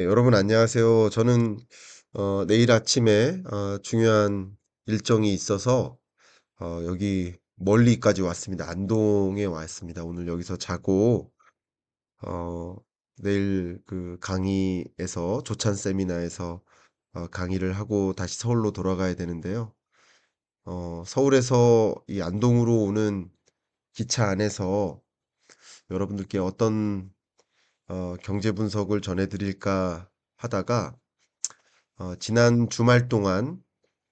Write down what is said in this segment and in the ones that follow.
네, 여러분 안녕하세요. 저는 내일 아침에 중요한 일정이 있어서 여기 멀리까지 왔습니다. 안동에 왔습니다. 오늘 여기서 자고 어 내일 그 강의에서 조찬 세미나에서 강의를 하고 다시 서울로 돌아가야 되는데요. 서울에서 이 안동으로 오는 기차 안에서 여러분들께 어떤 경제 분석을 전해 드릴까 하다가 지난 주말 동안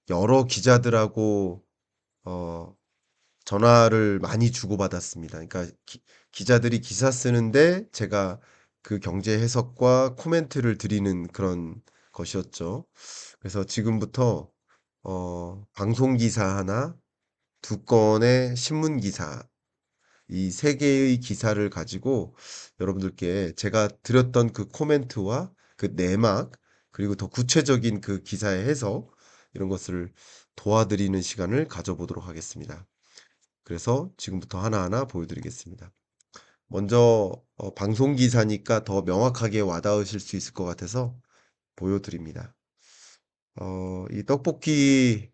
여러 기자들하고 어 전화를 많이 주고받았습니다. 그러니까 기자들이 기사 쓰는데 제가 그 경제 해석과 코멘트를 드리는 그런 것이었죠. 그래서 지금부터 방송 기사 하나, 두 건의 신문 기사, 이 세 개의 기사를 가지고 여러분들께 제가 드렸던 그 코멘트와 그 내막, 그리고 더 구체적인 그 기사의 해석, 이런 것을 도와드리는 시간을 가져보도록 하겠습니다. 그래서 지금부터 하나하나 보여드리겠습니다. 먼저 방송 기사니까 더 명확하게 와닿으실 수 있을 것 같아서 보여드립니다. 이 떡볶이를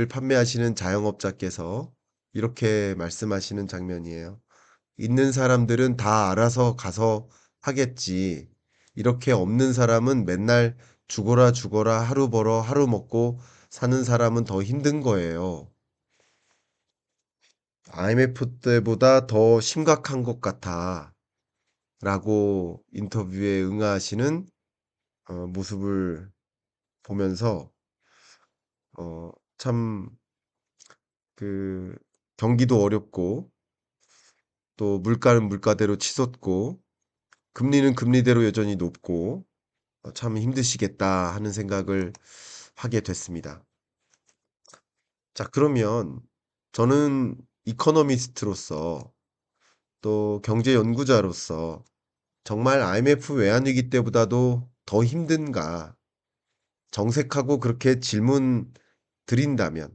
판매하시는 자영업자께서 이렇게 말씀하시는 장면이에요. 있는 사람들은 다 알아서 가서 하겠지. 이렇게 없는 사람은 맨날 죽어라 죽어라 하루 벌어 하루 먹고 사는 사람은 더 힘든 거예요. IMF 때보다 더 심각한 것 같아. 라고 인터뷰에 응하시는 모습을 보면서 참 그 경기도 어렵고 또 물가는 물가대로 치솟고 금리는 금리대로 여전히 높고 참 힘드시겠다 하는 생각을 하게 됐습니다. 자, 그러면 저는 이코노미스트로서 또 경제 연구자로서 정말 IMF 외환위기 때보다도 더 힘든가 정색하고 그렇게 질문 드린다면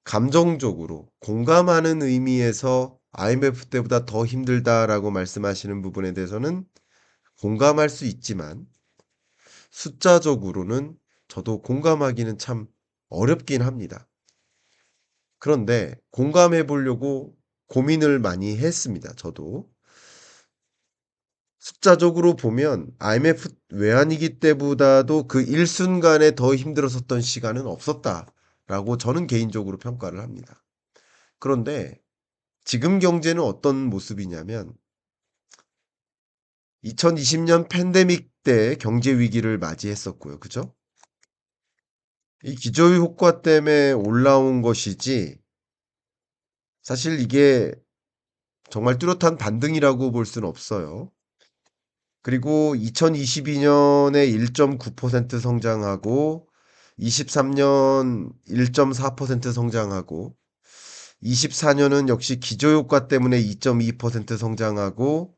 감정적으로 공감하는 의미에서 IMF 때보다 더 힘들다라고 말씀하시는 부분에 대해서는 공감할 수 있지만 숫자적으로는 저도 공감하기는 참 어렵긴 합니다. 그런데 공감해 보려고 고민을 많이 했습니다, 저도. 숫자적으로 보면 IMF 외환위기 때보다도 그 일순간에 더 힘들었었던 시간은 없었다라고 저는 개인적으로 평가를 합니다. 그런데 지금 경제는 어떤 모습이냐면 2020년 팬데믹 때 경제 위기를 맞이했었고요. 그죠? 이 기저효과 때문에 올라온 것이지 사실 이게 정말 뚜렷한 반등이라고 볼 수는 없어요. 그리고 2022년에 1.9% 성장하고 23년 1.4% 성장하고 24년은 역시 기저효과 때문에 2.2% 성장하고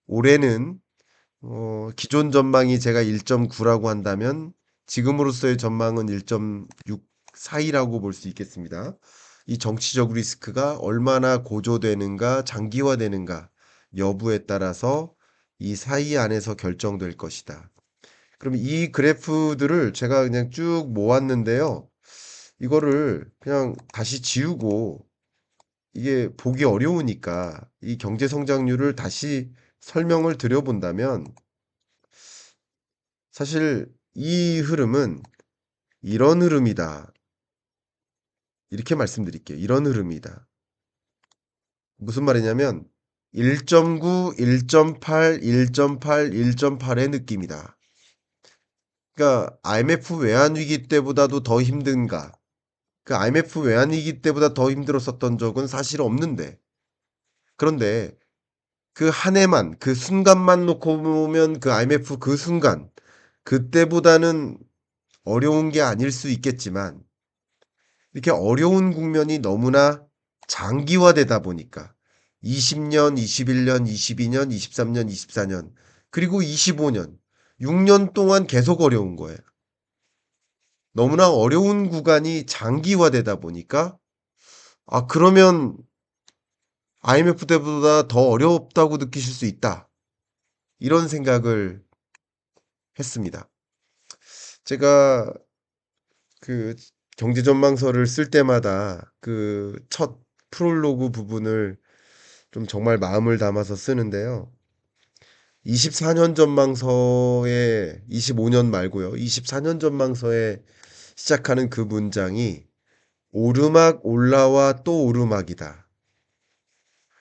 올해는 기존 전망이 제가 1.9라고 한다면 지금으로서의 전망은 1.6 사이라고 볼 수 있겠습니다. 이 정치적 리스크가 얼마나 고조되는가, 장기화되는가 여부에 따라서 이 사이 안에서 결정될 것이다. 그럼 이 그래프들을 제가 그냥 쭉 모았는데요. 이거를 그냥 다시 지우고 이게 보기 어려우니까 이 경제 성장률을 다시 설명을 드려본다면 사실 이 흐름은 이런 흐름이다. 이렇게 말씀드릴게요. 이런 흐름이다. 무슨 말이냐면 1.9, 1.8, 1.8, 1.8의 느낌이다. 그러니까 IMF 외환위기 때보다도 더 힘든가? 그 IMF 외환위기 때보다 더 힘들었었던 적은 사실 없는데. 그런데 그 한 해만, 그 순간만 놓고 보면 그 IMF 그 순간, 그때보다는 어려운 게 아닐 수 있겠지만 이렇게 어려운 국면이 너무나 장기화되다 보니까 20년, 21년, 22년, 23년, 24년, 그리고 25년, 6년 동안 계속 어려운 거예요. 너무나 어려운 구간이 장기화되다 보니까 그러면 IMF 때보다 더 어렵다고 느끼실 수 있다. 이런 생각을 했습니다. 제가 그 경제전망서를 쓸 때마다 그 첫 프롤로그 부분을 좀 정말 마음을 담아서 쓰는데요. 24년 전망서에 25년 말고요. 24년 전망서에 시작하는 그 문장이 오르막 올라와 또 오르막이다.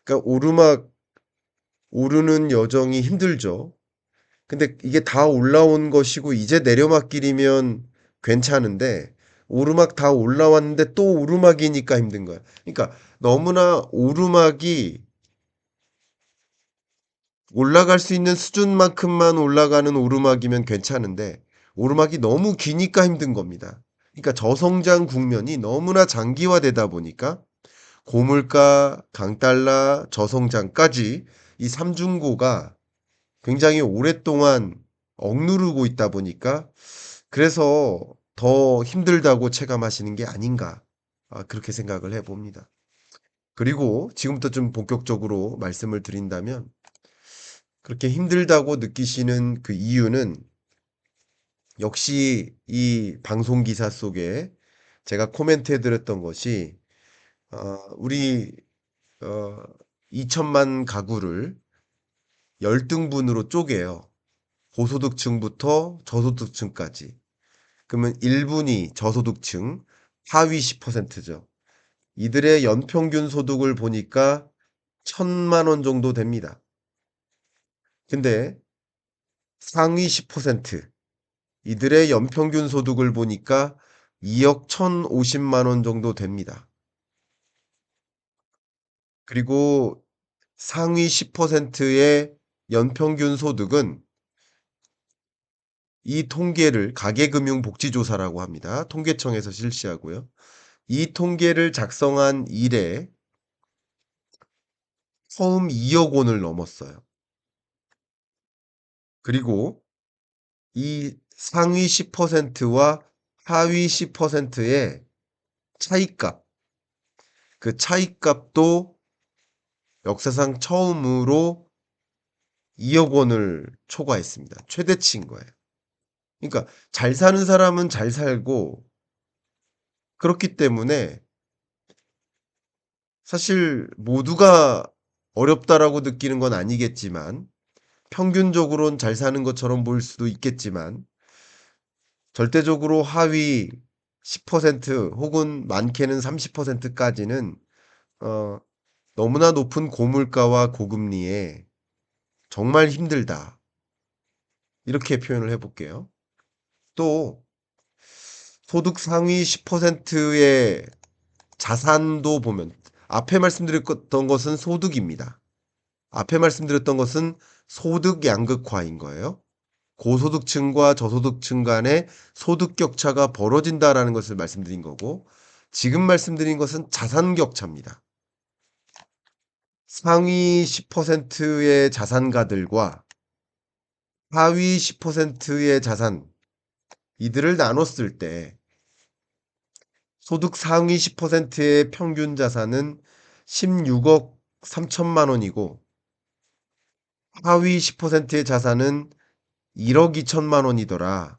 그러니까 오르막 오르는 여정이 힘들죠. 근데 이게 다 올라온 것이고 이제 내려막길이면 괜찮은데 오르막 다 올라왔는데 또 오르막이니까 힘든 거야. 그러니까 너무나 오르막이 올라갈 수 있는 수준만큼만 올라가는 오르막이면 괜찮은데 오르막이 너무 기니까 힘든 겁니다. 그러니까 저성장 국면이 너무나 장기화되다 보니까 고물가, 강달러, 저성장까지 이 삼중고가 굉장히 오랫동안 억누르고 있다 보니까 그래서 더 힘들다고 체감하시는 게 아닌가. 그렇게 생각을 해봅니다. 그리고 지금부터 좀 본격적으로 말씀을 드린다면 그렇게 힘들다고 느끼시는 그 이유는 역시 이 방송 기사 속에 제가 코멘트해 드렸던 것이 우리 어, 2천만 가구를 열등분으로 쪼개요. 고소득층부터 저소득층까지. 그러면 1분위 저소득층 하위 10%죠. 이들의 연평균 소득을 보니까 1,000만 원 정도 됩니다. 근데 상위 10% 이들의 연평균 소득을 보니까 2억 1,050만 원 정도 됩니다. 그리고 상위 10%의 연평균 소득은 이 통계를 가계금융복지조사라고 합니다. 통계청에서 실시하고요. 이 통계를 작성한 이래 처음 2억 원을 넘었어요. 그리고 이 상위 10%와 하위 10%의 차이값, 그 차이값도 역사상 처음으로 2억 원을 초과했습니다. 최대치인 거예요. 그러니까 잘 사는 사람은 잘 살고 그렇기 때문에 사실 모두가 어렵다라고 느끼는 건 아니겠지만 평균적으로는 잘 사는 것처럼 보일 수도 있겠지만 절대적으로 하위 10% 혹은 많게는 30%까지는 어, 너무나 높은 고물가와 고금리에 정말 힘들다. 이렇게 표현을 해볼게요. 또 소득 상위 10%의 자산도 보면 앞에 말씀드렸던 것은 소득입니다. 앞에 말씀드렸던 것은 소득 양극화인 거예요. 고소득층과 저소득층 간의 소득 격차가 벌어진다라는 것을 말씀드린 거고 지금 말씀드린 것은 자산 격차입니다. 상위 10%의 자산가들과 하위 10%의 자산 이들을 나눴을 때 소득 상위 10%의 평균 자산은 16억 3천만 원이고 하위 10%의 자산은 1억 2천만 원이더라.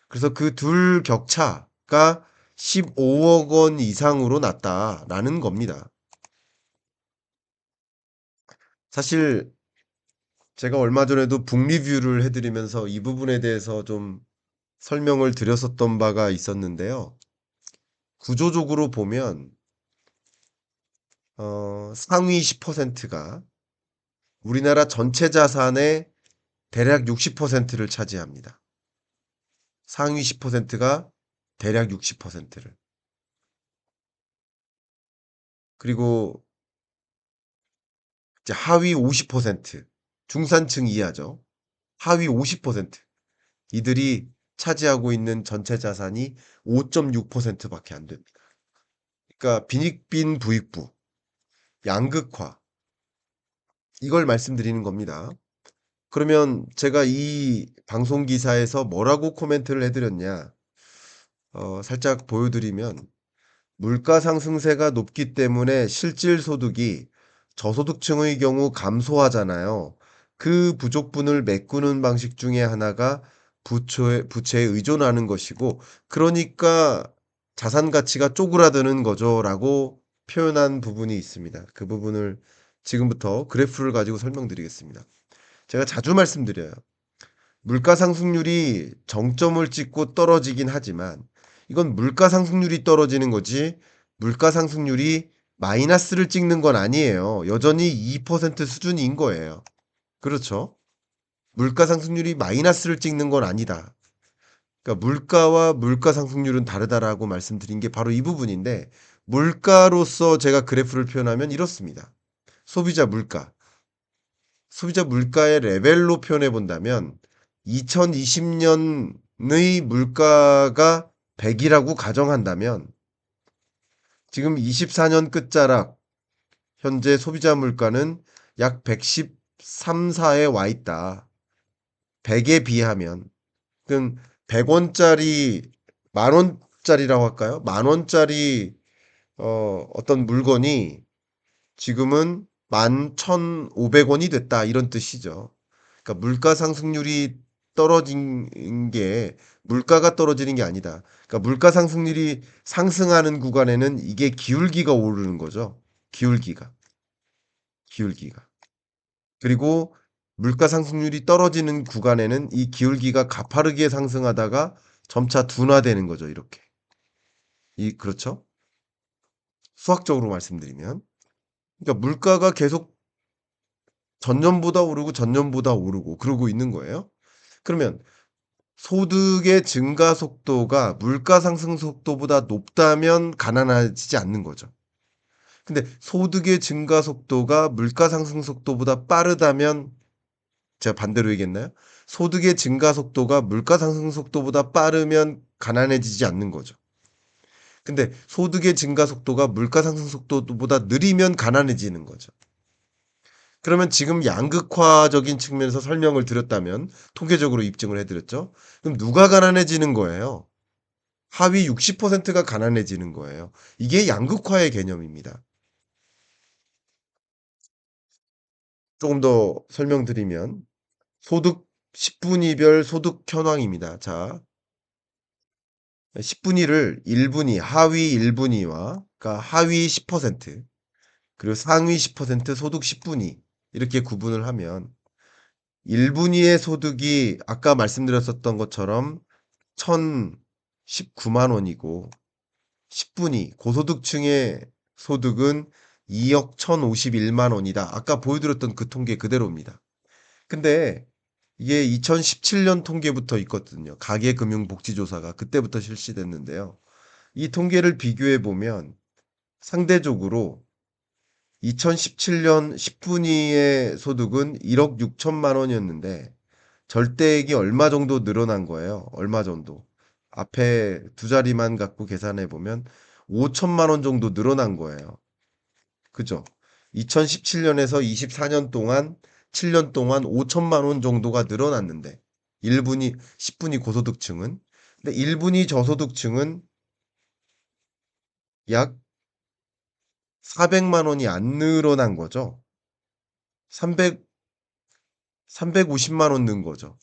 그래서 그 둘 격차가 15억 원 이상으로 났다라는 겁니다. 사실 제가 얼마 전에도 북리뷰를 해드리면서 이 부분에 대해서 좀 설명을 드렸었던 바가 있었는데요. 구조적으로 보면 상위 10%가 우리나라 전체 자산의 대략 60%를 차지합니다. 상위 10%가 대략 60%를. 그리고 이제 하위 50%, 중산층 이하죠. 하위 50% 이들이 차지하고 있는 전체 자산이 5.6%밖에 안 됩니다. 그러니까 빈익빈 부익부, 양극화 이걸 말씀드리는 겁니다. 그러면 제가 이 방송 기사에서 뭐라고 코멘트를 해드렸냐? 살짝 보여드리면 물가 상승세가 높기 때문에 실질 소득이 저소득층의 경우 감소하잖아요. 그 부족분을 메꾸는 방식 중에 하나가 부채에 의존하는 것이고, 그러니까 자산 가치가 쪼그라드는 거죠라고 표현한 부분이 있습니다. 그 부분을 지금부터 그래프를 가지고 설명드리겠습니다. 제가 자주 말씀드려요. 물가 상승률이 정점을 찍고 떨어지긴 하지만 이건 물가 상승률이 떨어지는 거지 물가 상승률이 마이너스를 찍는 건 아니에요. 여전히 2% 수준인 거예요. 그렇죠? 물가 상승률이 마이너스를 찍는 건 아니다. 그러니까 물가와 물가 상승률은 다르다라고 말씀드린 게 바로 이 부분인데, 물가로서 제가 그래프를 표현하면 이렇습니다. 소비자 물가. 소비자 물가의 레벨로 표현해 본다면 2020년의 물가가 100이라고 가정한다면 지금 24년 끝자락 현재 소비자 물가는 약 113, 4에 와 있다. 100에 비하면. 그럼 100원짜리, 만원짜리라고 할까요? 만원짜리 어떤 물건이 지금은 11,500원이 됐다. 이런 뜻이죠. 그러니까 물가 상승률이 떨어진 게 물가가 떨어지는 게 아니다. 그러니까 물가 상승률이 상승하는 구간에는 이게 기울기가 오르는 거죠. 기울기가. 기울기가. 그리고 물가 상승률이 떨어지는 구간에는 이 기울기가 가파르게 상승하다가 점차 둔화되는 거죠. 이렇게. 그렇죠? 수학적으로 말씀드리면. 그러니까 물가가 계속 전년보다 오르고 전년보다 오르고 그러고 있는 거예요. 그러면 소득의 증가 속도가 물가 상승 속도보다 높다면 가난해지지 않는 거죠. 근데 소득의 증가 속도가 물가 상승 속도보다 빠르다면 제가 반대로 얘기했나요? 소득의 증가 속도가 물가 상승 속도보다 빠르면 가난해지지 않는 거죠. 근데 소득의 증가 속도가 물가 상승 속도보다 느리면 가난해지는 거죠. 그러면 지금 양극화적인 측면에서 설명을 드렸다면 통계적으로 입증을 해드렸죠. 그럼 누가 가난해지는 거예요? 하위 60%가 가난해지는 거예요. 이게 양극화의 개념입니다. 조금 더 설명드리면 소득 10분위별 소득 현황입니다. 자, 10분위를 1분위, 하위 1분위와 그러니까 하위 10% 그리고 상위 10% 소득 10분위 이렇게 구분을 하면 1분위의 소득이 아까 말씀드렸었던 것처럼 1,019만 원이고 10분위 고소득층의 소득은 2억 1,051만 원이다. 아까 보여드렸던 그 통계 그대로입니다. 근데 이게 2017년 통계부터 있거든요. 가계금융복지조사가 그때부터 실시됐는데요. 이 통계를 비교해 보면 상대적으로 2017년 10분위의 소득은 1억 6천만 원이었는데 절대액이 얼마 정도 늘어난 거예요. 얼마 정도. 앞에 두 자리만 갖고 계산해 보면 5천만 원 정도 늘어난 거예요. 그죠? 2017년에서 24년 동안 7년 동안 5천만 원 정도가 늘어났는데 1분위 10분위 고소득층은 근데 1분위 저소득층은 약 400만 원이 안 늘어난 거죠. 300 350만 원 는 거죠.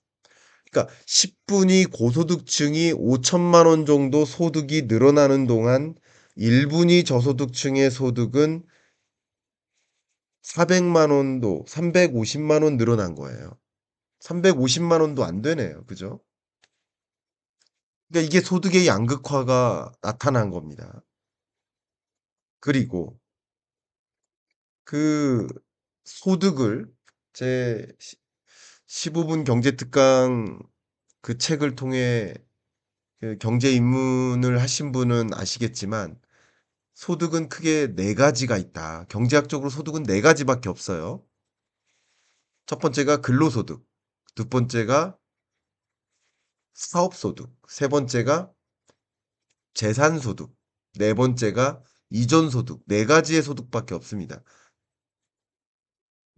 그러니까 10분위 고소득층이 5천만 원 정도 소득이 늘어나는 동안 1분위 저소득층의 소득은 400만 원도 350만 원 늘어난 거예요. 350만 원도 안 되네요. 그죠? 그러니까 이게 소득의 양극화가 나타난 겁니다. 그리고 그 소득을 제 15분 경제특강 그 책을 통해 그 경제 입문을 하신 분은 아시겠지만 소득은 크게 네 가지가 있다. 경제학적으로 소득은 네 가지밖에 없어요. 첫 번째가 근로소득, 두 번째가 사업소득, 세 번째가 재산소득, 네 번째가 이전소득, 네 가지의 소득밖에 없습니다.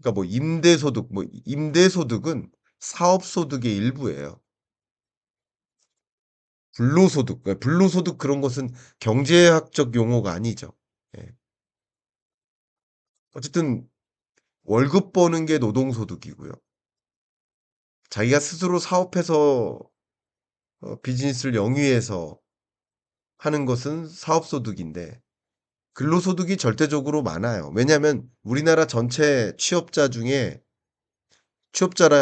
그러니까 뭐 임대소득, 뭐 임대소득은 사업소득의 일부예요. 불로소득, 불로소득 그런 것은 경제학적 용어가 아니죠. 예. 어쨌든 월급 버는 게 노동소득이고요. 자기가 스스로 사업해서 비즈니스를 영위해서 하는 것은 사업소득인데 근로소득이 절대적으로 많아요. 왜냐하면 우리나라 전체 취업자라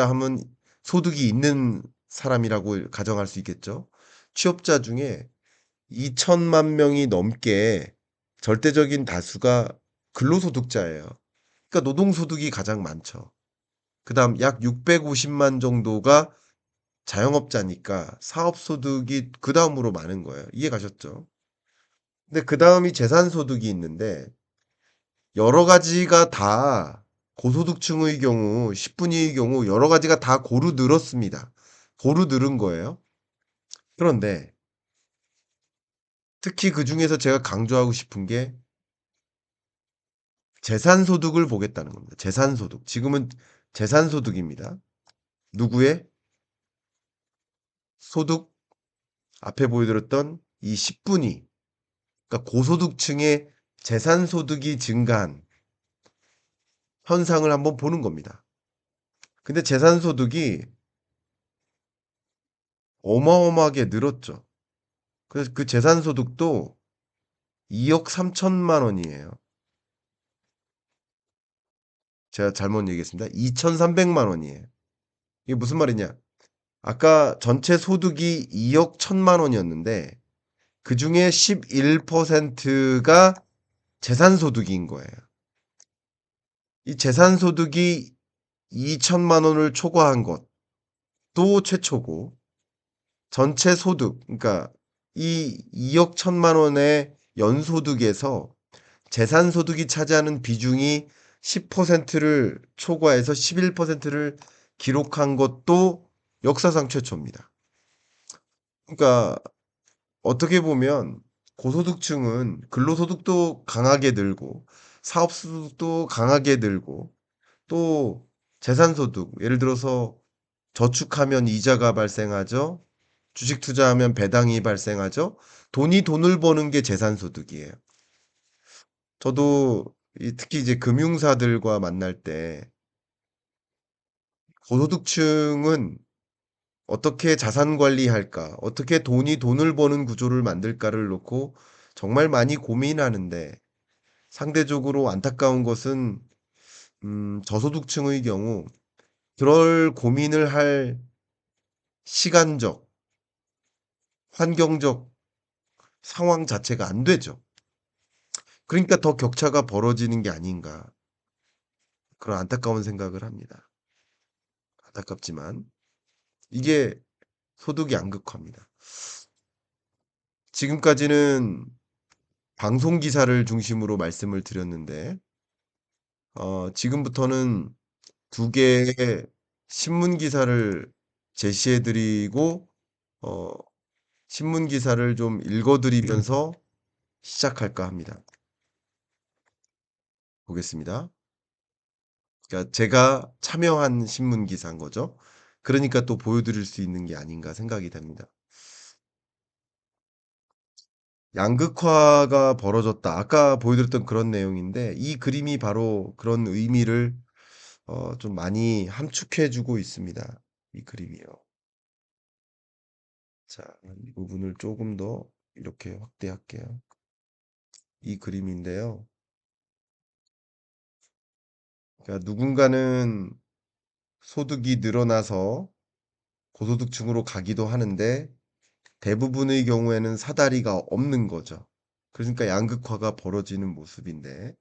하면 소득이 있는 사람이라고 가정할 수 있겠죠. 취업자 중에 2천만 명이 넘게 절대적인 다수가 근로소득자예요. 그러니까 노동소득이 가장 많죠. 그다음 약 650만 정도가 자영업자니까 사업소득이 그다음으로 많은 거예요. 이해 가셨죠? 근데 그다음이 재산소득이 있는데 여러 가지가 다 고소득층의 경우 10분위의 경우 여러 가지가 다 고루 늘었습니다. 고루 늘은 거예요. 그런데 특히 그중에서 제가 강조하고 싶은 게 재산소득을 보겠다는 겁니다. 재산소득. 지금은 재산소득입니다. 누구의? 소득 앞에 보여드렸던 이 10분위 그러니까 고소득층의 재산소득이 증가한 현상을 한번 보는 겁니다. 근데 재산소득이 어마어마하게 늘었죠. 그래서 그 재산소득도 2억 3천만 원이에요. 제가 잘못 얘기했습니다. 2,300만 원이에요. 이게 무슨 말이냐? 아까 전체 소득이 2억 1천만 원이었는데 그중에 11%가 재산소득인 거예요. 이 재산소득이 2천만 원을 초과한 것도 최초고 전체 소득 그러니까 이 2억 1천만 원의 연소득에서 재산소득이 차지하는 비중이 10%를 초과해서 11%를 기록한 것도 역사상 최초입니다. 그러니까 어떻게 보면 고소득층은 근로소득도 강하게 늘고 사업소득도 강하게 늘고 또 재산소득 예를 들어서 저축하면 이자가 발생하죠. 주식 투자하면 배당이 발생하죠. 돈이 돈을 버는 게 재산소득이에요. 저도 특히 이제 금융사들과 만날 때 고소득층은 어떻게 자산 관리할까, 어떻게 돈이 돈을 버는 구조를 만들까를 놓고 정말 많이 고민하는데 상대적으로 안타까운 것은 저소득층의 경우 그럴 고민을 할 시간적, 환경적 상황 자체가 안 되죠. 그러니까 더 격차가 벌어지는 게 아닌가 그런 안타까운 생각을 합니다. 안타깝지만 이게 소득이 양극화입니다. 지금까지는 방송 기사를 중심으로 말씀을 드렸는데 지금부터는 두 개의 신문 기사를 제시해 드리고 어 신문 기사를 좀 읽어 드리면서 시작할까 합니다. 보겠습니다. 그러니까 제가 참여한 신문 기사인 거죠. 그러니까 또 보여 드릴 수 있는 게 아닌가 생각이 됩니다. 양극화가 벌어졌다. 아까 보여드렸던 그런 내용인데 이 그림이 바로 그런 의미를 좀 많이 함축해 주고 있습니다. 이 그림이요. 자, 이 부분을 조금 더 이렇게 확대할게요. 이 그림인데요. 그러니까 누군가는 소득이 늘어나서 고소득층으로 가기도 하는데 대부분의 경우에는 사다리가 없는 거죠. 그러니까 양극화가 벌어지는 모습인데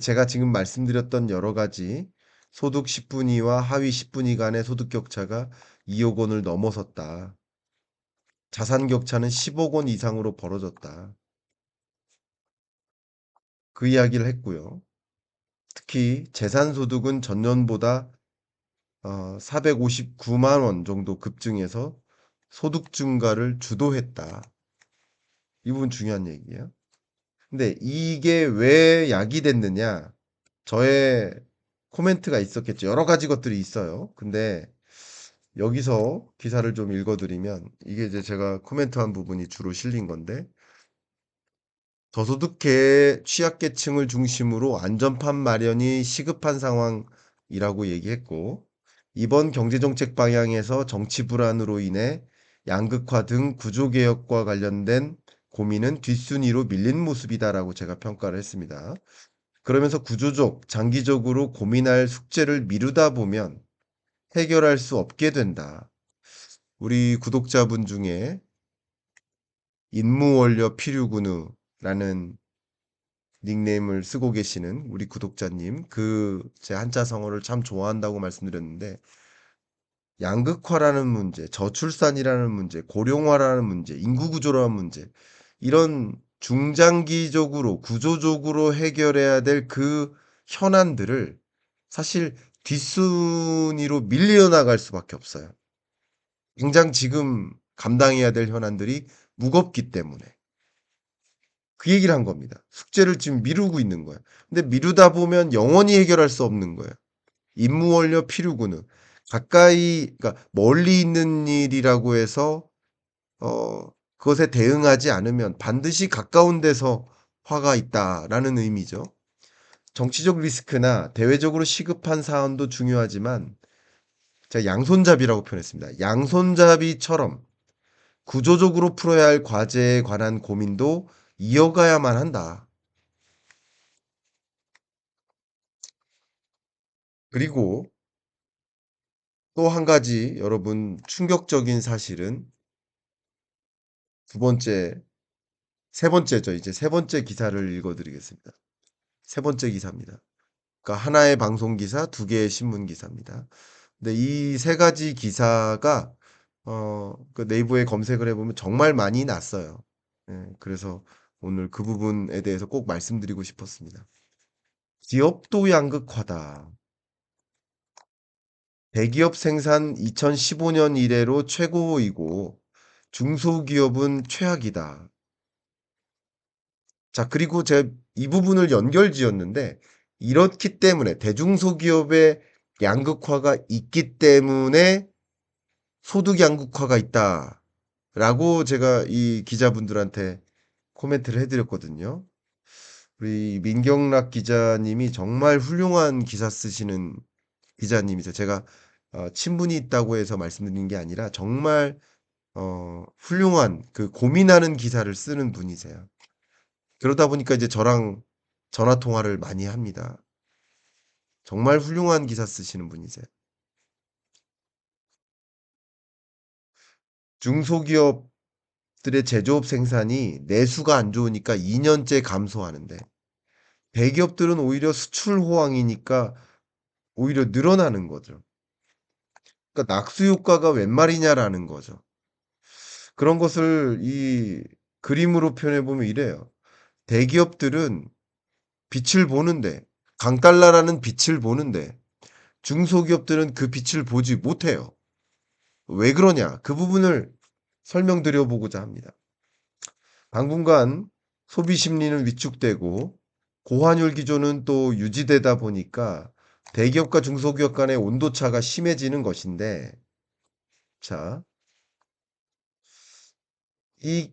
제가 지금 말씀드렸던 여러 가지 소득 10분위와 하위 10분위 간의 소득 격차가 2억 원을 넘어섰다. 자산 격차는 10억 원 이상으로 벌어졌다. 그 이야기를 했고요. 특히 재산 소득은 전년보다 459만 원 정도 급증해서 소득 증가를 주도했다. 이 부분 중요한 얘기예요. 근데 이게 왜 약이 됐느냐? 저의 코멘트가 있었겠죠. 여러 가지 것들이 있어요. 근데 여기서 기사를 좀 읽어드리면 이게 이제 제가 코멘트한 부분이 주로 실린 건데 저소득계 취약계층을 중심으로 안전판 마련이 시급한 상황이라고 얘기했고 이번 경제정책 방향에서 정치 불안으로 인해 양극화 등 구조개혁과 관련된 고민은 뒷순위로 밀린 모습이다라고 제가 평가를 했습니다. 그러면서 구조적, 장기적으로 고민할 숙제를 미루다 보면 해결할 수 없게 된다. 우리 구독자분 중에 인무원료 피류군우라는 닉네임을 쓰고 계시는 우리 구독자님, 제 한자성어를 참 좋아한다고 말씀드렸는데, 양극화라는 문제, 저출산이라는 문제, 고령화라는 문제, 인구구조라는 문제, 이런 중장기적으로, 구조적으로 해결해야 될 그 현안들을 사실 뒷순위로 밀려나갈 수밖에 없어요. 당장 지금 감당해야 될 현안들이 무겁기 때문에. 그 얘기를 한 겁니다. 숙제를 지금 미루고 있는 거야. 근데 미루다 보면 영원히 해결할 수 없는 거예요. 임무원료 필요구는 가까이, 그러니까 멀리 있는 일이라고 해서 그것에 대응하지 않으면 반드시 가까운 데서 화가 있다라는 의미죠. 정치적 리스크나 대외적으로 시급한 사안도 중요하지만 제가 양손잡이라고 표현했습니다. 양손잡이처럼 구조적으로 풀어야 할 과제에 관한 고민도 이어가야만 한다. 그리고 또 한 가지 여러분 충격적인 사실은 두 번째, 세 번째죠. 이제 세 번째 기사를 읽어드리겠습니다. 세 번째 기사입니다. 그러니까 하나의 방송 기사, 두 개의 신문 기사입니다. 근데 이 세 가지 기사가 그 네이버에 검색을 해보면 정말 많이 났어요. 예, 그래서 오늘 그 부분에 대해서 꼭 말씀드리고 싶었습니다. 기업도 양극화다. 대기업 생산 2015년 이래로 최고이고 중소기업은 최악이다. 자, 그리고 제가 이 부분을 연결지었는데 이렇기 때문에 대중소기업의 양극화가 있기 때문에 소득 양극화가 있다라고 제가 이 기자분들한테 코멘트를 해드렸거든요. 우리 민경락 기자님이 정말 훌륭한 기사 쓰시는 기자님이세요. 제가 친분이 있다고 해서 말씀드린 게 아니라 정말 훌륭한 그 고민하는 기사를 쓰는 분이세요. 그러다 보니까 이제 저랑 전화 통화를 많이 합니다. 정말 훌륭한 기사 쓰시는 분이세요. 중소기업들의 제조업 생산이 내수가 안 좋으니까 2년째 감소하는데 대기업들은 오히려 수출 호황이니까 오히려 늘어나는 거죠. 그러니까 낙수 효과가 웬 말이냐라는 거죠. 그런 것을 이 그림으로 표현해 보면 이래요. 대기업들은 빛을 보는데 강달러라는 빛을 보는데 중소기업들은 그 빛을 보지 못해요. 왜 그러냐? 그 부분을 설명드려 보고자 합니다. 당분간 소비 심리는 위축되고 고환율 기조는 또 유지되다 보니까 대기업과 중소기업 간의 온도차가 심해지는 것인데, 자, 이,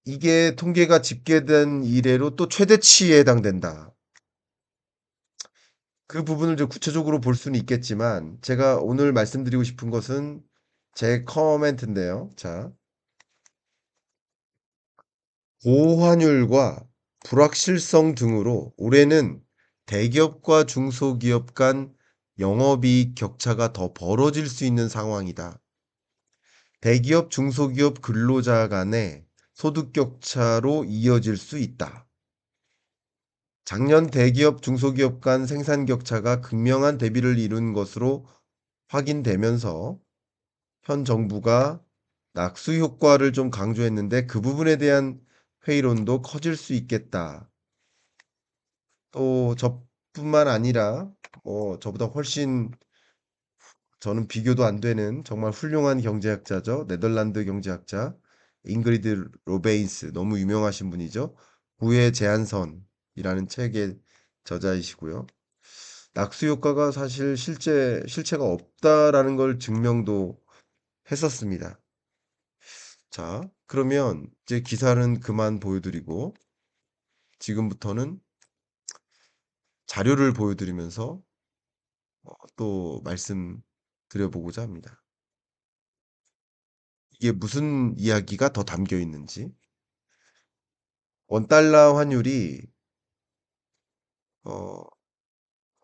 이게 통계가 집계된 이래로 또 최대치에 해당된다. 그 부분을 좀 구체적으로 볼 수는 있겠지만, 제가 오늘 말씀드리고 싶은 것은 제 커멘트인데요. 자, 고환율과 불확실성 등으로 올해는 대기업과 중소기업 간 영업이익 격차가 더 벌어질 수 있는 상황이다. 대기업, 중소기업 근로자 간의 소득 격차로 이어질 수 있다. 작년 대기업, 중소기업 간 생산 격차가 극명한 대비를 이룬 것으로 확인되면서 현 정부가 낙수 효과를 좀 강조했는데 그 부분에 대한 회의론도 커질 수 있겠다. 또 저뿐만 아니라 저보다 훨씬 저는 비교도 안 되는 정말 훌륭한 경제학자죠. 네덜란드 경제학자 잉그리드 로베인스 너무 유명하신 분이죠. 부의 제한선이라는 책의 저자이시고요. 낙수 효과가 사실 실체가 없다라는 걸 증명도 했었습니다. 자, 그러면 이제 기사는 그만 보여드리고 지금부터는 자료를 보여드리면서 또 말씀드리겠습니다. 드려보고자 합니다. 이게 무슨 이야기가 더 담겨 있는지. 원달러 환율이 어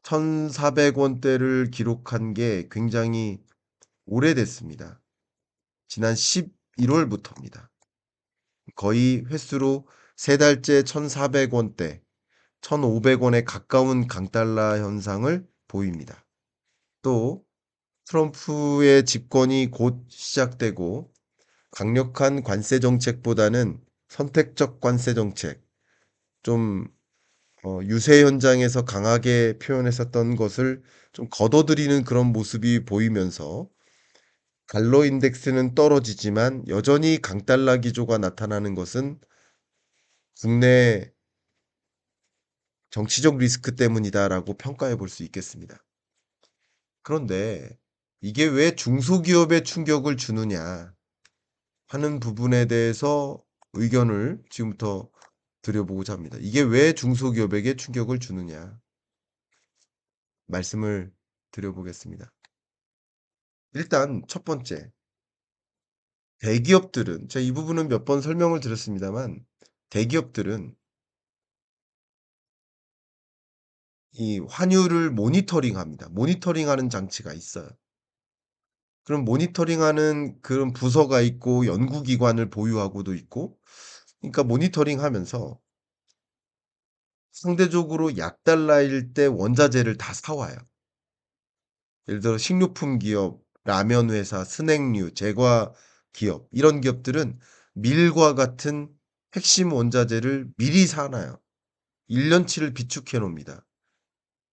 1,400원대를 기록한 게 굉장히 오래됐습니다. 지난 11월부터입니다. 거의 횟수로 3달째 1,400원대, 1,500원에 가까운 강달러 현상을 보입니다. 또 트럼프의 집권이 곧 시작되고 강력한 관세 정책보다는 선택적 관세 정책, 좀 유세 현장에서 강하게 표현했었던 것을 좀 걷어들이는 그런 모습이 보이면서 달러 인덱스는 떨어지지만 여전히 강달러 기조가 나타나는 것은 국내 정치적 리스크 때문이다라고 평가해 볼 수 있겠습니다. 그런데 이게 왜 중소기업에 충격을 주느냐 하는 부분에 대해서 의견을 지금부터 드려보고자 합니다. 이게 왜 중소기업에게 충격을 주느냐 말씀을 드려보겠습니다. 일단 첫 번째, 대기업들은 제가 이 부분은 몇 번 설명을 드렸습니다만 대기업들은 이 환율을 모니터링합니다. 모니터링하는 장치가 있어요. 그럼 모니터링하는 그런 부서가 있고 연구기관을 보유하고도 있고, 그러니까 모니터링하면서 상대적으로 약달러일 때 원자재를 다 사 와요. 예를 들어 식료품 기업, 라면 회사, 스낵류, 제과 기업 이런 기업들은 밀과 같은 핵심 원자재를 미리 사 놔요. 1 년치를 비축해 놓습니다.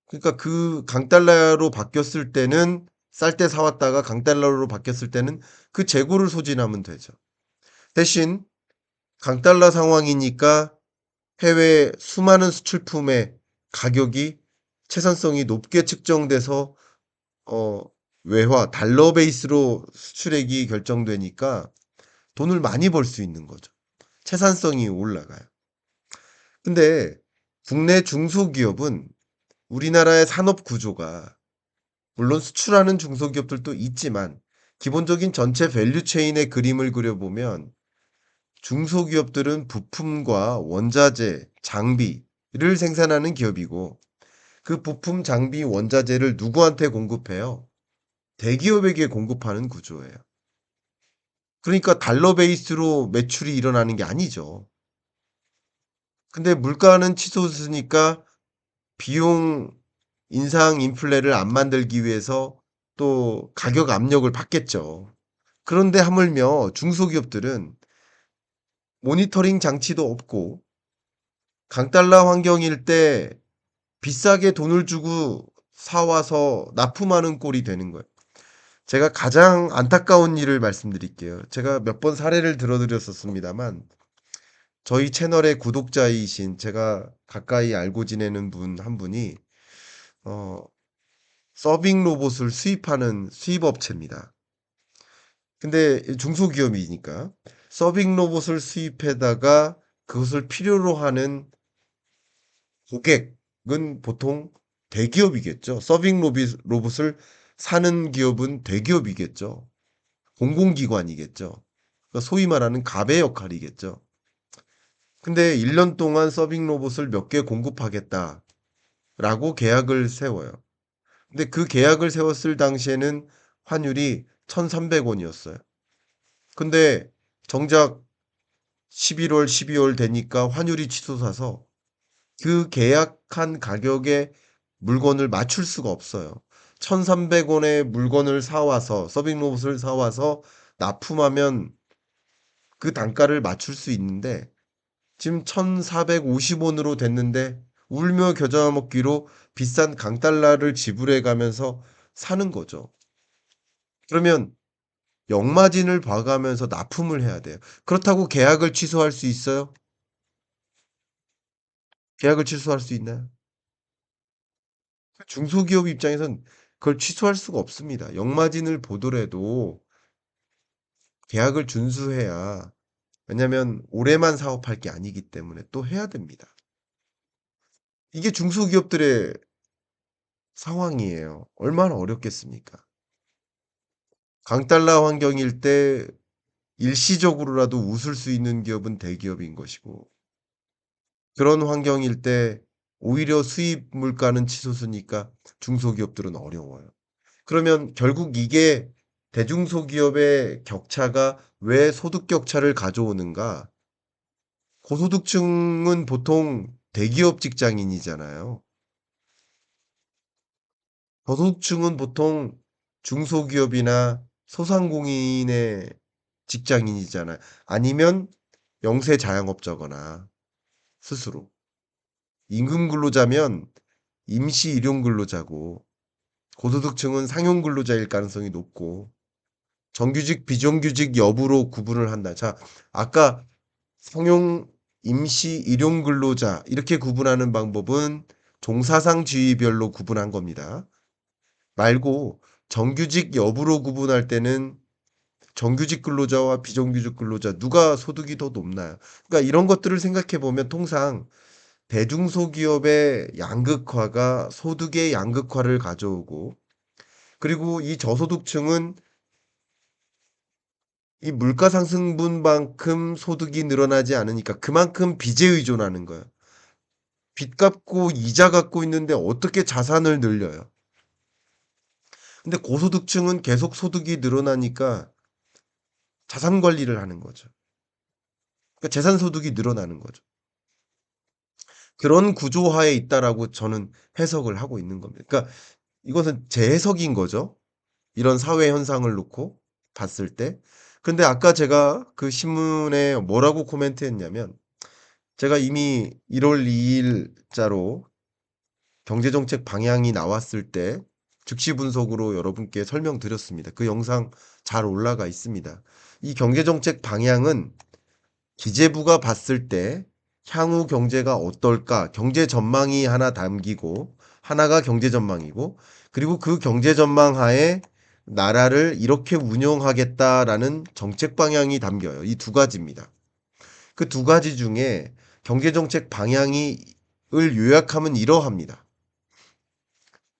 그러니까 그 강달러로 바뀌었을 때는 쌀 때 사 왔다가 강달러로 바뀌었을 때는 그 재고를 소진하면 되죠. 대신 강달러 상황이니까 해외 수많은 수출품의 가격이 채산성이 높게 측정돼서 어 외화 달러 베이스로 수출액이 결정되니까 돈을 많이 벌 수 있는 거죠. 채산성이 올라가요. 근데 국내 중소기업은 우리나라의 산업 구조가 물론 수출하는 중소기업들도 있지만 기본적인 전체 밸류 체인의 그림을 그려보면 중소기업들은 부품과 원자재, 장비를 생산하는 기업이고 그 부품, 장비, 원자재를 누구한테 공급해요? 대기업에게 공급하는 구조예요. 그러니까 달러 베이스로 매출이 일어나는 게 아니죠. 근데 물가는 치솟으니까 비용 인상 인플레를 안 만들기 위해서 또 가격 압력을 받겠죠. 그런데 하물며 중소기업들은 모니터링 장치도 없고 강달러 환경일 때 비싸게 돈을 주고 사 와서 납품하는 꼴이 되는 거예요. 제가 가장 안타까운 일을 말씀드릴게요. 제가 몇 번 사례를 들어 드렸었습니다만 저희 채널의 구독자이신 제가 가까이 알고 지내는 분 한 분이 어 서빙 로봇을 수입하는 수입 업체입니다. 근데 중소기업이니까 서빙 로봇을 수입해다가 그것을 필요로 하는 고객은 보통 대기업이겠죠. 서빙 로봇을 사는 기업은 대기업이겠죠. 공공기관이겠죠. 그러니까 소위 말하는 갑의 역할이겠죠. 근데 1년 동안 서빙 로봇을 몇 개 공급하겠다라고 계약을 세워요. 근데 그 계약을 세웠을 당시에는 환율이 1,300원이었어요. 근데 정작 11월, 12월 되니까 환율이 치솟아서 그 계약한 가격에 물건을 맞출 수가 없어요. 1,300원에 물건을 사 와서 서빙 로봇을 사 와서 납품하면 그 단가를 맞출 수 있는데 지금 1,450원으로 됐는데 울며 겨자 먹기로 비싼 강달러를 지불해 가면서 사는 거죠. 그러면 역마진을 봐가면서 납품을 해야 돼요. 그렇다고 계약을 취소할 수 있어요? 계약을 취소할 수 있나요? 중소기업 입장에선 그걸 취소할 수가 없습니다. 역마진을 보더라도 계약을 준수해야 왜냐하면 올해만 사업할 게 아니기 때문에 또 해야 됩니다. 이게 중소기업들의 상황이에요. 얼마나 어렵겠습니까? 강달러 환경일 때 일시적으로라도 웃을 수 있는 기업은 대기업인 것이고 그런 환경일 때 오히려 수입 물가는 치솟으니까 중소기업들은 어려워요. 그러면 결국 이게 대중소기업의 격차가 왜 소득 격차를 가져오는가? 고소득층은 보통 대기업 직장인이잖아요. 저소득층은 보통 중소기업이나 소상공인의 직장인이잖아요. 아니면 영세 자영업자거나 스스로. 임금 근로자면 임시 일용 근로자고 고소득층은 상용 근로자일 가능성이 높고 정규직, 비정규직 여부로 구분을 한다. 자, 아까 상용, 임시, 일용 근로자 이렇게 구분하는 방법은 종사상 지위별로 구분한 겁니다. 말고 정규직 여부로 구분할 때는 정규직 근로자와 비정규직 근로자 누가 소득이 더 높나요? 그러니까 이런 것들을 생각해 보면 통상 대중소기업의 양극화가 소득의 양극화를 가져오고 그리고 이 저소득층은 이 물가 상승분만큼 소득이 늘어나지 않으니까 그만큼 빚에 의존하는 거예요. 빚 갚고 이자 갖고 있는데 어떻게 자산을 늘려요? 근데 고소득층은 계속 소득이 늘어나니까 자산 관리를 하는 거죠. 그러니까 재산 소득이 늘어나는 거죠. 그런 구조화에 있다라고 저는 해석을 하고 있는 겁니다. 그러니까 이것은 제 해석인 거죠. 이런 사회 현상을 놓고 봤을 때. 근데 아까 제가 그 신문에 뭐라고 코멘트했냐면 제가 이미 1월 2일자로 경제정책 방향이 나왔을 때 즉시 분석으로 여러분께 설명드렸습니다. 그 영상 잘 올라가 있습니다. 이 경제정책 방향은 기재부가 봤을 때 향후 경제가 어떨까? 경제 전망이 하나 담기고 하나가 경제 전망이고 그리고 그 경제 전망 하에 나라를 이렇게 운영하겠다라는 정책 방향이 담겨요. 이 두 가지입니다. 그 두 가지 중에 경제정책 방향이 을 요약하면 이러합니다.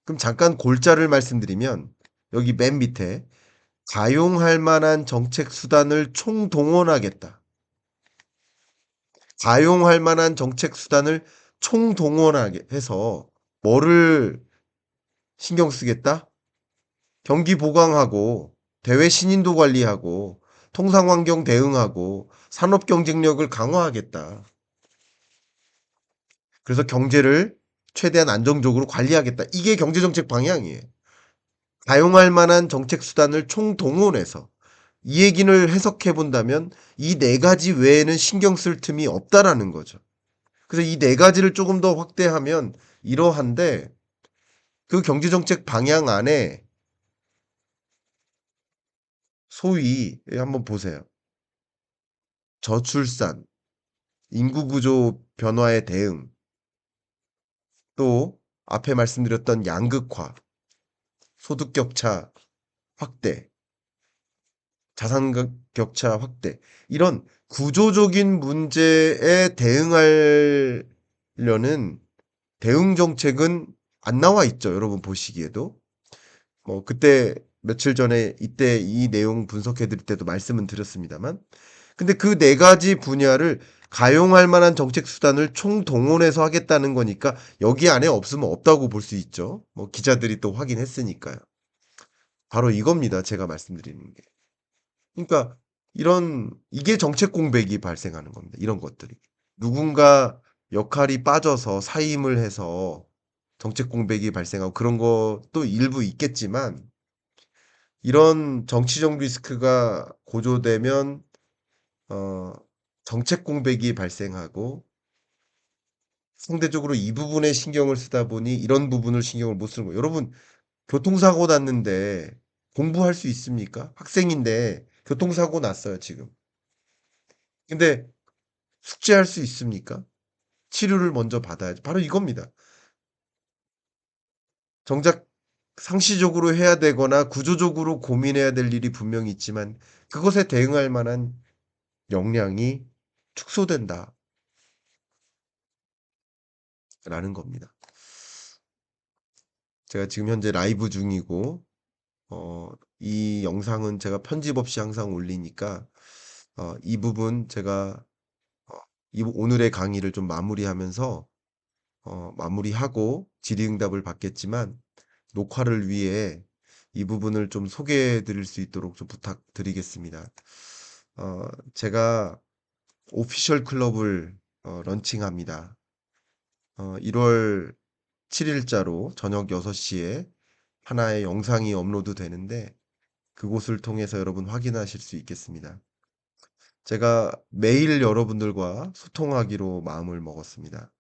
그럼 잠깐 골자를 말씀드리면 여기 맨 밑에 가용할 만한 정책 수단을 총동원하겠다. 가용할 만한 정책 수단을 총동원하게 해서 뭐를 신경 쓰겠다? 경기 보강하고 대외 신인도 관리하고 통상 환경 대응하고 산업 경쟁력을 강화하겠다. 그래서 경제를 최대한 안정적으로 관리하겠다. 이게 경제정책 방향이에요. 가용할 만한 정책 수단을 총동원해서 이 얘기를 해석해 본다면 이 네 가지 외에는 신경 쓸 틈이 없다라는 거죠. 그래서 이 네 가지를 조금 더 확대하면 이러한데 그 경제정책 방향 안에 소위 한번 보세요. 저출산, 인구구조 변화에 대응, 또 앞에 말씀드렸던 양극화, 소득격차 확대, 자산 격차 확대 이런 구조적인 문제에 대응하려는 대응 정책은 안 나와 있죠. 여러분 보시기에도. 뭐 그때 며칠 전에 이때 이 내용 분석해 드릴 때도 말씀은 드렸습니다만 근데 그 네 가지 분야를 가용할 만한 정책 수단을 총동원해서 하겠다는 거니까 여기 안에 없으면 없다고 볼 수 있죠. 뭐 기자들이 또 확인했으니까요. 바로 이겁니다. 제가 말씀드리는 게. 그러니까 이게 정책 공백이 발생하는 겁니다. 이런 것들이. 누군가 역할이 빠져서 사임을 해서 정책 공백이 발생하고 그런 것도 일부 있겠지만 이런 정치적 리스크가 고조되면 어 정책 공백이 발생하고 상대적으로 이 부분에 신경을 쓰다 보니 이런 부분을 신경을 못 쓰는 거예요. 여러분 교통사고 났는데 공부할 수 있습니까? 학생인데 교통사고 났어요, 지금. 근데 숙제할 수 있습니까? 치료를 먼저 받아야지. 바로 이겁니다. 정작 상시적으로 해야 되거나 구조적으로 고민해야 될 일이 분명히 있지만 그것에 대응할 만한 역량이 축소된다라는 겁니다. 제가 지금 현재 라이브 중이고 어, 이 영상은 제가 편집 없이 항상 올리니까 이 부분 제가 어, 오늘의 강의를 좀 마무리하면서 마무리하고 질의응답을 받겠지만 녹화를 위해 이 부분을 좀 소개해 드릴 수 있도록 좀 부탁드리겠습니다. 제가 오피셜 클럽을 런칭합니다. 1월 7일자로 저녁 6시에 하나의 영상이 업로드 되는데 그곳을 통해서 여러분 확인하실 수 있겠습니다. 제가 매일 여러분들과 소통하기로 마음을 먹었습니다.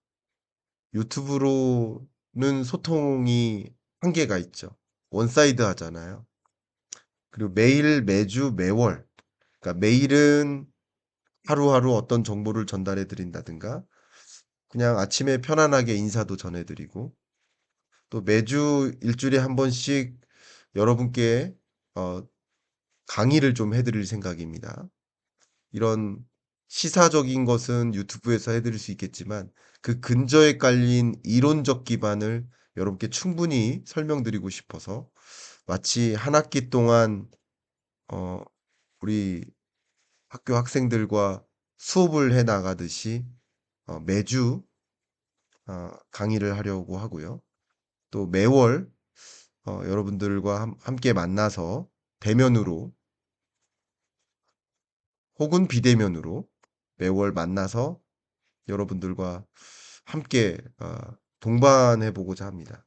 유튜브로는 소통이 한계가 있죠. 원사이드 하잖아요. 그리고 매일, 매주, 매월. 그러니까 매일은 하루하루 어떤 정보를 전달해 드린다든가, 그냥 아침에 편안하게 인사도 전해 드리고, 또 매주 일주일에 한 번씩 여러분께 어, 강의를 좀 해드릴 생각입니다. 이런 시사적인 것은 유튜브에서 해드릴 수 있겠지만 그 근저에 깔린 이론적 기반을 여러분께 충분히 설명드리고 싶어서 마치 한 학기 동안 어, 우리 학교 학생들과 수업을 해 나가듯이 매주 강의를 하려고 하고요. 또 매월 여러분들과 함께 만나서 대면으로 혹은 비대면으로 매월 만나서 여러분들과 함께 동반해 보고자 합니다.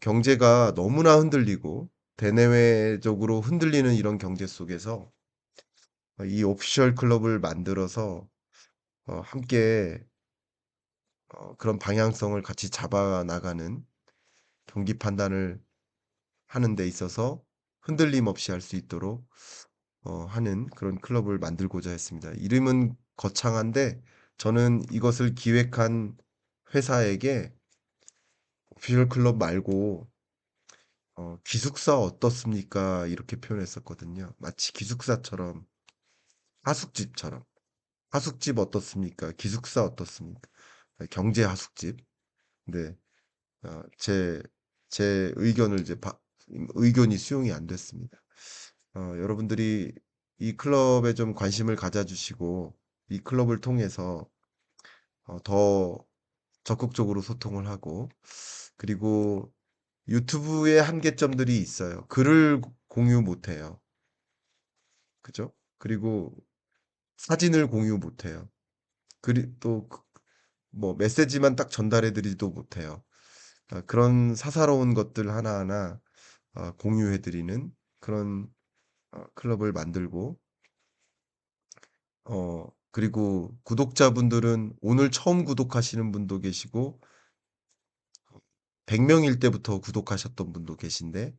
경제가 너무나 흔들리고 대내외적으로 흔들리는 이런 경제 속에서 이 오피셜 클럽을 만들어서 함께 그런 방향성을 같이 잡아 나가는 경기 판단을 하는 데 있어서 흔들림 없이 할 수 있도록 하는 그런 클럽을 만들고자 했습니다. 이름은 거창한데 저는 이것을 기획한 회사에게 오피셜 클럽 말고 기숙사 어떻습니까? 이렇게 표현했었거든요. 마치 기숙사처럼, 하숙집처럼. 하숙집 어떻습니까? 기숙사 어떻습니까? 경제 하숙집. 근데 제 의견을 의견이 수용이 안 됐습니다. 여러분들이 이 클럽에 좀 관심을 가져주시고 이 클럽을 통해서 더 적극적으로 소통을 하고 그리고 유튜브의 한계점들이 있어요. 글을 공유 못 해요. 그죠? 그리고 사진을 공유 못 해요. 또 뭐 메시지만 딱 전달해 드리지도 못해요. 그런 사사로운 것들 하나하나 공유해 드리는 그런 클럽을 만들고 그리고 구독자분들은 오늘 처음 구독하시는 분도 계시고 100명일 때부터 구독하셨던 분도 계신데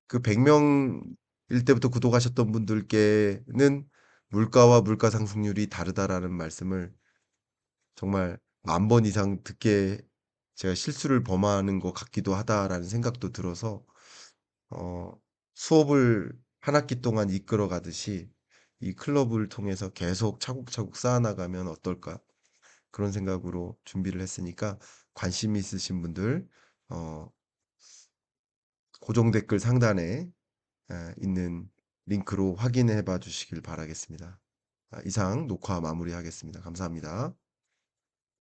그 100명일 때부터 구독하셨던 분들께는 물가와 물가 상승률이 다르다라는 말씀을 정말 10,000번 이상 듣게 제가 실수를 범하는 것 같기도 하다라는 생각도 들어서 어 수업을 한 학기 동안 이끌어 가듯이 이 클럽을 통해서 계속 차곡차곡 쌓아 나가면 어떨까 그런 생각으로 준비를 했으니까 관심 있으신 분들 어 고정 댓글 상단에 있는 링크로 확인해 봐 주시길 바라겠습니다. 이상 녹화 마무리하겠습니다. 감사합니다.